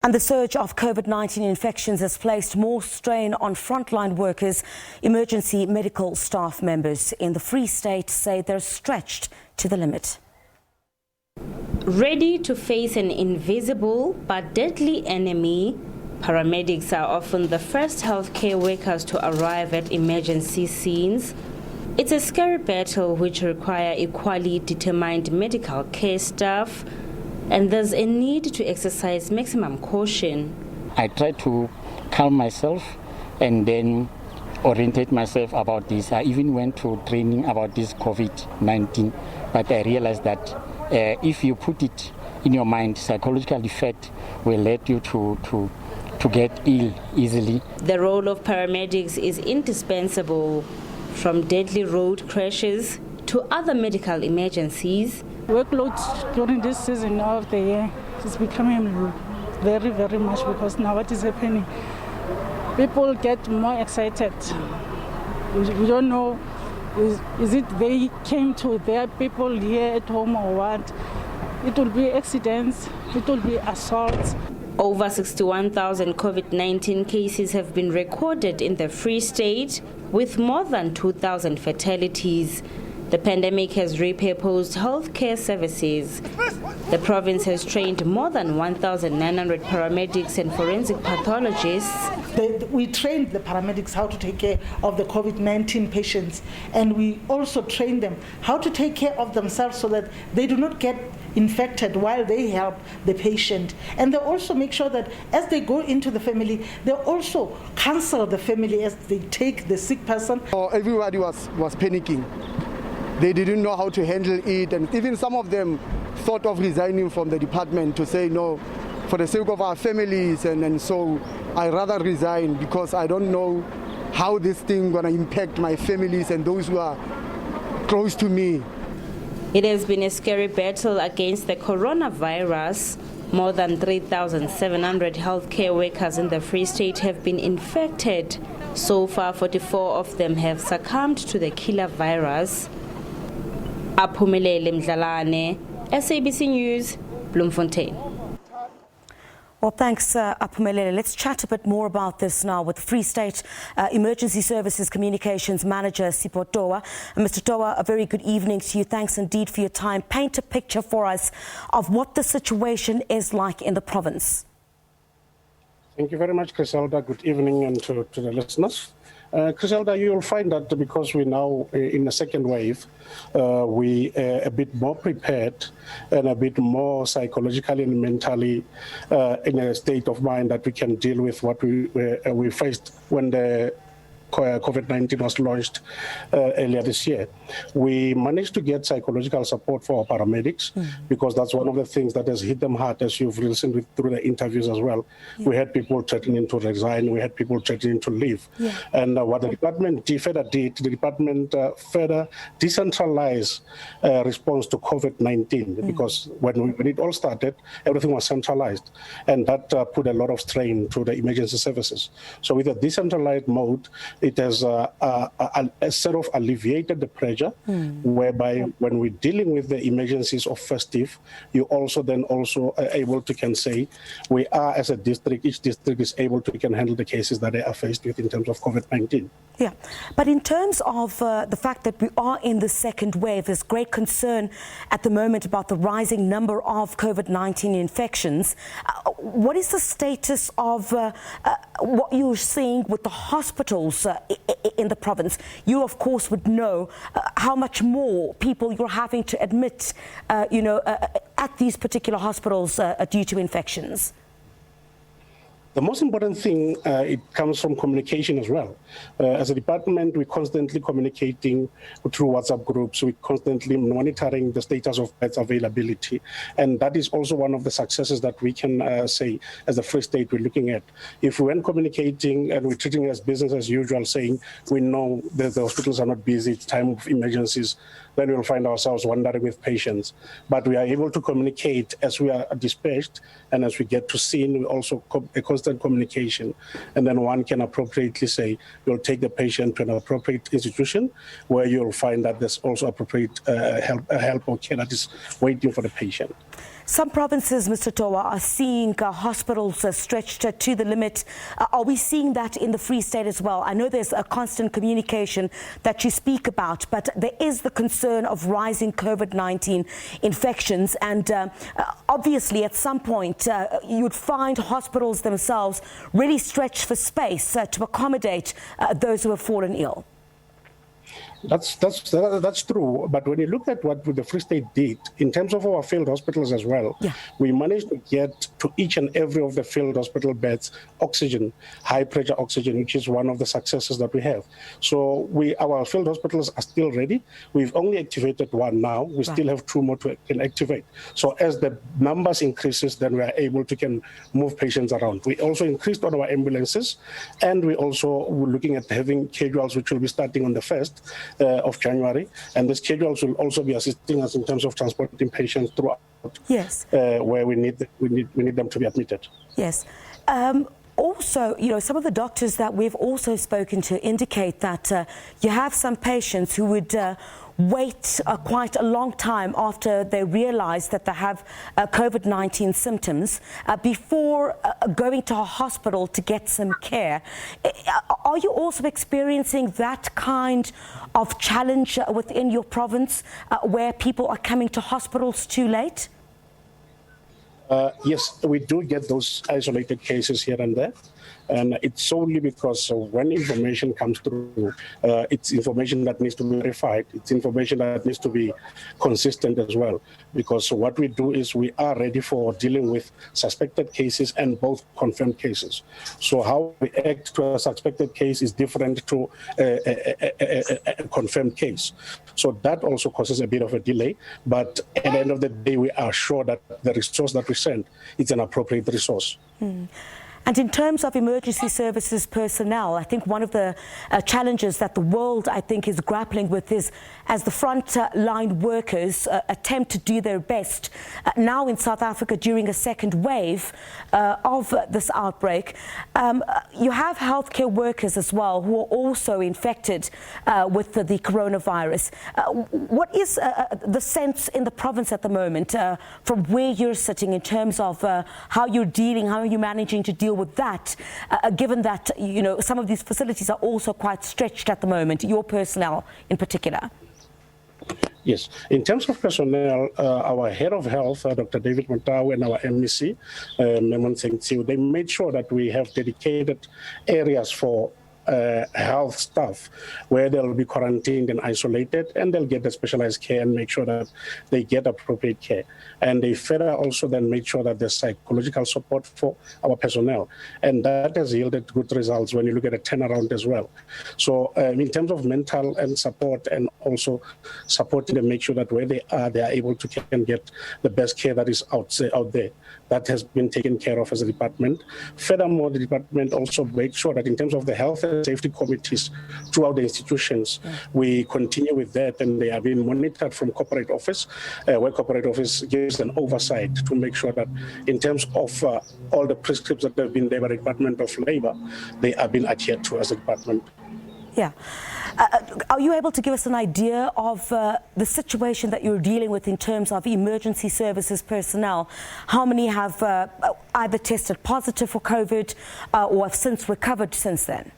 And the surge of COVID-19 infections has placed more strain on frontline workers. Emergency medical staff members in the Free State say they're stretched to the limit. Ready to face an invisible but deadly enemy, paramedics are often the first healthcare workers to arrive at emergency scenes. It's a scary battle which requires equally determined medical care staff, and there's a need to exercise maximum caution. I try to calm myself and then orientate myself about this. I even went to training about this COVID-19, but I realized that if you put it in your mind, psychological effect will lead you to get ill easily. The role of paramedics is indispensable, from deadly road crashes to other medical emergencies. Workload during this season of the year is becoming very, very much, because now what is happening, people get more excited. We don't know, is it they came to their people here at home or what? It will be accidents, it will be assaults. Over 61,000 COVID-19 cases have been recorded in the Free State, with more than 2,000 fatalities. The pandemic has repurposed healthcare services. The province has trained more than 1,900 paramedics and forensic pathologists. We trained the paramedics how to take care of the COVID-19 patients, and we also train them how to take care of themselves so that they do not get infected while they help the patient. And they also make sure that as they go into the family, they also counsel the family as they take the sick person. Everybody was panicking. They didn't know how to handle it, and even some of them thought of resigning from the department to say, no, for the sake of our families, and so I rather resign because I don't know how this thing gonna impact my families and those who are close to me. It has been a scary battle against the coronavirus. More than 3,700 healthcare workers in the Free State have been infected. So far, 44 of them have succumbed to the killer virus. Aphumelele Mdlalane, SABC News, Bloemfontein. Well, thanks, Aphumelele. Let's chat a bit more about this now with Free State Emergency Services Communications Manager, Sipho Towa. And Mr. Towa, a very good evening to you. Thanks indeed for your time. Paint a picture for us of what the situation is like in the province. Thank you very much, Griselda. Good evening and to the listeners. Griselda, you will find that because we're now in the second wave, we are a bit more prepared and a bit more psychologically and mentally in a state of mind that we can deal with what we faced when the COVID-19 was launched earlier this year. We managed to get psychological support for our paramedics because that's one of the things that has hit them hard, as you've listened through the interviews as well. We had people threatening to resign, we had people threatening to leave. And what the department further did, the department further decentralized response to COVID-19 because when it all started, everything was centralized, and that put a lot of strain to the emergency services. So with a decentralized mode, it has sort of alleviated the pressure, whereby when we're dealing with the emergencies of festive, you also are able to can say we are as a district, each district is able to can handle the cases that they are faced with in terms of COVID-19. Yeah, but in terms of the fact that we are in the second wave, there's great concern at the moment about the rising number of COVID-19 infections. What is the status of what you're seeing with the hospitals in the province? You, of course, would know how much more people you're having to admit, at these particular hospitals due to infections. The most important thing, it comes from communication as well. As a department, we're constantly communicating through WhatsApp groups. We're constantly monitoring the status of beds availability. And that is also one of the successes that we can say as the Free State we're looking at. If we weren't communicating and we're treating it as business as usual, saying we know that the hospitals are not busy, it's time of emergencies, then we'll find ourselves wandering with patients. But we are able to communicate as we are dispatched, and as we get to scene, we also a constant communication. And then one can appropriately say, you'll take the patient to an appropriate institution where you'll find that there's also appropriate help or care that is waiting for the patient. Some provinces, Mr. Towa, are seeing hospitals stretched to the limit. Are we seeing that in the Free State as well? I know there's a constant communication that you speak about, but there is the concern of rising COVID-19 infections. And obviously, at some point, you'd find hospitals themselves really stretched for space to accommodate those who have fallen ill. That's true. But when you look at what the Free State did in terms of our field hospitals as well, we managed to get to each and every of the field hospital beds oxygen, high pressure oxygen, which is one of the successes that we have. So our field hospitals are still ready. We've only activated one now. We still have 2 more to activate. So as the numbers increases, then we are able to move patients around. We also increased on our ambulances, and we also were looking at having schedules which will be starting on the 1st. Of January, and the schedules will also be assisting us in terms of transporting patients throughout. Yes. Where we need them to be admitted. Yes. Also, some of the doctors that we've also spoken to indicate that you have some patients who would wait quite a long time after they realize that they have COVID-19 symptoms before going to a hospital to get some care. Are you also experiencing that kind of challenge within your province where people are coming to hospitals too late? Yes, we do get those isolated cases here and there. And it's solely because when information comes through, it's information that needs to be verified. It's information that needs to be consistent as well. Because what we do is we are ready for dealing with suspected cases and both confirmed cases. So how we act to a suspected case is different to a confirmed case. So that also causes a bit of a delay. But at the end of the day, we are sure that the resource that we send is an appropriate resource. And in terms of emergency services personnel, I think one of the challenges that the world, I think, is grappling with is as the frontline workers attempt to do their best now in South Africa during a second wave of this outbreak. You have healthcare workers as well who are also infected with the coronavirus. What is the sense in the province at the moment from where you're sitting in terms of how you're managing to deal with that, given that some of these facilities are also quite stretched at the moment, your personnel in particular? Yes, in terms of personnel, our head of health, Dr. David Montau, and our MEC, Memon Sengtsiu, they made sure that we have dedicated areas for health staff where they'll be quarantined and isolated, and they'll get the specialized care and make sure that they get appropriate care. And they further also then make sure that there's psychological support for our personnel. And that has yielded good results when you look at a turnaround as well. So in terms of mental and support, and also supporting them, make sure that where they are able to get the best care that is out there. That has been taken care of as a department. Furthermore, the department also makes sure that in terms of the health and safety committees throughout the institutions, we continue with that, and they are being monitored from corporate office, where corporate office gives an oversight to make sure that in terms of all the prescriptions that have been there by the Department of Labor, they are being adhered to as a department. Yeah. Are you able to give us an idea of the situation that you're dealing with in terms of emergency services personnel? How many have either tested positive for COVID or have since recovered since then?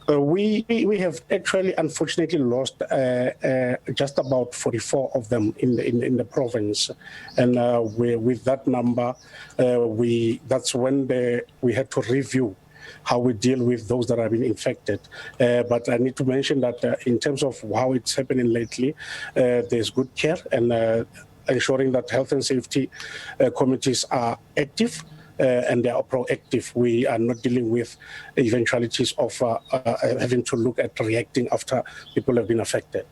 We have actually, unfortunately, lost just about 44 of them in the province, and with that number, that's when we had to review how we deal with those that have been infected. But I need to mention that in terms of how it's happening lately, there's good care and ensuring that health and safety committees are active and they are proactive. We are not dealing with eventualities of having to look at reacting after people have been affected.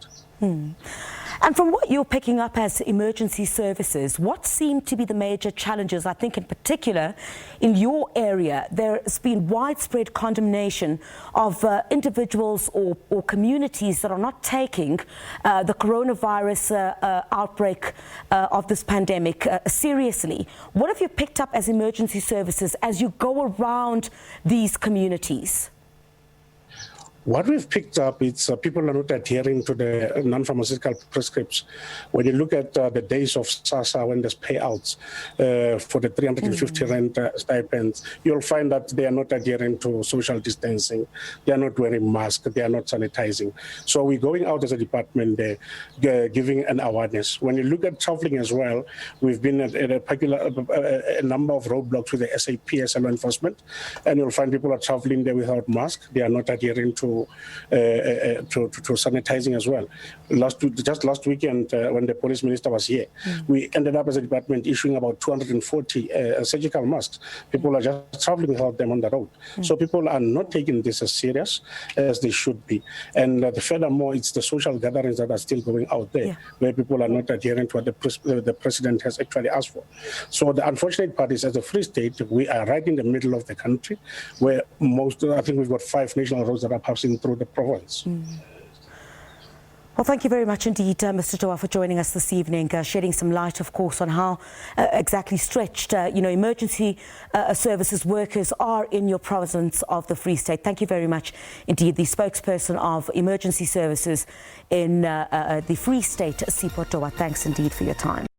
And from what you're picking up as emergency services, what seem to be the major challenges? I think in particular in your area, there's been widespread condemnation of individuals or communities that are not taking the coronavirus outbreak of this pandemic seriously. What have you picked up as emergency services as you go around these communities? What we've picked up is people are not adhering to the non-pharmaceutical prescripts. When you look at the days of SASA when there's payouts for the 350 rand stipends, you'll find that they are not adhering to social distancing. They are not wearing masks. They are not sanitizing. So we're going out as a department there, giving an awareness. When you look at traveling as well, we've been at a number of roadblocks with the SABC law enforcement, and you'll find people are traveling there without masks. They are not adhering to sanitizing as well. Just last weekend, when the police minister was here, we ended up as a department issuing about 240 surgical masks. People are just traveling without them on the road. So people are not taking this as serious as they should be. And furthermore, it's the social gatherings that are still going out there, where people are not adhering to what the president has actually asked for. So the unfortunate part is, as a Free State, we are right in the middle of the country, where I think we've got 5 national roads that are passing through the province. Well, thank you very much indeed, Mr. Towa, for joining us this evening, shedding some light, of course, on how exactly stretched, emergency services workers are in your province of the Free State. Thank you very much indeed. The spokesperson of emergency services in the Free State, Sipho Towa. Thanks indeed for your time.